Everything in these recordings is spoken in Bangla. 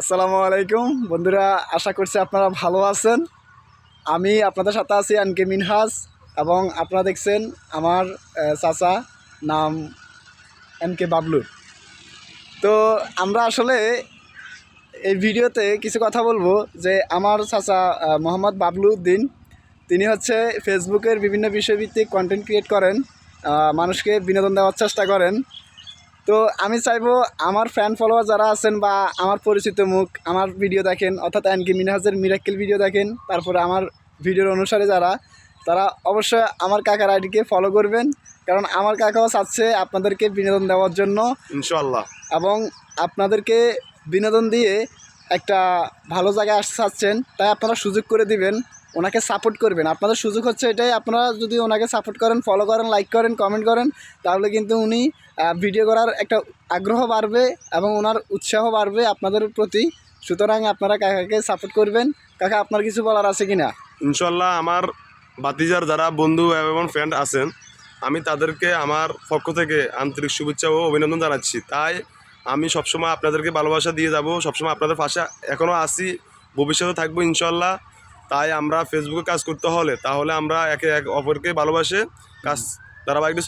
আসসালামু আলাইকুম বন্ধুরা, আশা করছি আপনারা ভালো আছেন। আমি আপনাদের সাথে আছি এনকে মিনহাজ, এবং আপনারা দেখছেন আমার চাচা, নাম এনকে বাবলু। তো আমরা আসলে এই ভিডিওতে কিছু কথা বলবো যে আমার চাচা মোহাম্মদ বাবলু উদ্দিন, তিনি হচ্ছে ফেসবুকের বিভিন্ন বিষয়ভিত্তিক কন্টেন্ট ক্রিয়েট করেন, মানুষকে বিনোদন দেওয়ার চেষ্টা করেন। তো আমি চাইবো আমার ফ্যান ফলোয়ার যারা আছেন বা আমার পরিচিত মুখ আমার ভিডিও দেখেন, অর্থাৎ এনকে মিনহাজের মিরাক্কেল ভিডিও দেখেন, তারপরে আমার ভিডিওর অনুসারে তারা অবশ্যই আমার কাকার আইডিকে ফলো করবেন, কারণ আমার কাকাও চাচ্ছে আপনাদেরকে বিনোদন দেওয়ার জন্য ইনশাআল্লাহ, এবং আপনাদেরকে বিনোদন দিয়ে একটা ভালো জায়গায় আসতে চাচ্ছেন, তাই আপনারা সুযোগ করে দিবেন, ওনাকে সাপোর্ট করবেন। আপনাদের সুযোগ হচ্ছে এটাই, আপনারা যদি ওনাকে সাপোর্ট করেন, ফলো করেন, লাইক করেন, কমেন্ট করেন, তাহলে কিন্তু উনি ভিডিও করার একটা আগ্রহ বাড়বে এবং ওনার উৎসাহ বাড়বে আপনাদের প্রতি। সুতরাং আপনারা কাকাকে সাপোর্ট করবেন। কাকা, আপনার কিছু বলার আছে কি না? ইনশাআল্লাহ। আমার বাতিজার যারা বন্ধু এবং ফ্রেন্ড আছেন, আমি তাদেরকে আমার পক্ষ থেকে আন্তরিক শুভেচ্ছা ও অভিনন্দন জানাচ্ছি। তাই আমি সবসময় আপনাদেরকে ভালোবাসা দিয়ে যাব, সবসময় আপনাদের পাশে এখনও আসি, ভবিষ্যতে থাকবো ইনশাআল্লাহ। তাই আমরা ফেসবুকে কাজ করতে হলে তাহলে আমরা একে এক অপরকে ভালোবাসে কাজ ধারাবাহিকটা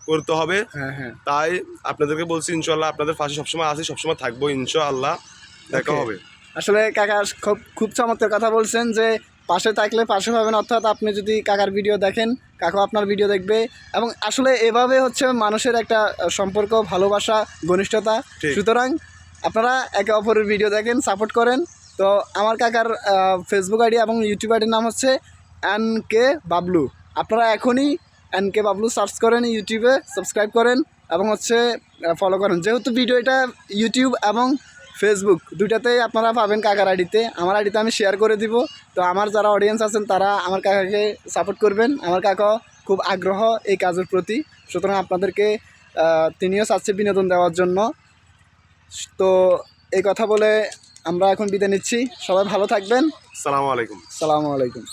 করতে হবে। হ্যাঁ, তাই আপনাদেরকে বলছি ইনশাআল্লাহ আপনাদের পাশে সবসময় আসি, সবসময় থাকবো ইনশাআল্লাহ। দেখা হবে। আসলে কাকা খুব চমৎকার কথা বলছেন যে পাশে থাকলে পাশে পাবেন, অর্থাৎ আপনি যদি কাকার ভিডিও দেখেন, কাকা আপনার ভিডিও দেখবে, এবং আসলে এভাবে হচ্ছে মানুষের একটা সম্পর্ক, ভালোবাসা, ঘনিষ্ঠতা। সুতরাং আপনারা একে অপরের ভিডিও দেখেন, সাপোর্ট করেন। তো আমার কাকার ফেসবুক আইডি এবং ইউটিউব আইডির নাম হচ্ছে এনকে বাবলু। আপনারা এখনই এনকে বাবলু সার্চ করেন, ইউটিউবে সাবস্ক্রাইব করেন এবং হচ্ছে ফলো করেন। যেহেতু ভিডিওটা ইউটিউব এবং ফেসবুক দুইটাতেই আপনারা পাবেন কাকার আইডিতে, আমার আইডিতে আমি শেয়ার করে দিব। তো আমার যারা অডিয়েন্স আছেন তারা আমার কাকাকে সাপোর্ট করবেন। আমার কাকা খুব আগ্রহ এই কাজের প্রতি, সুতরাং আপনাদেরকে তিনিও চাচ্ছে বিনোদন দেওয়ার জন্য। তো এই কথা বলে আমরা এখন বিদায় নিচ্ছি। সবাই ভালো থাকবেন। আসসালামু আলাইকুম। আসসালামু আলাইকুম।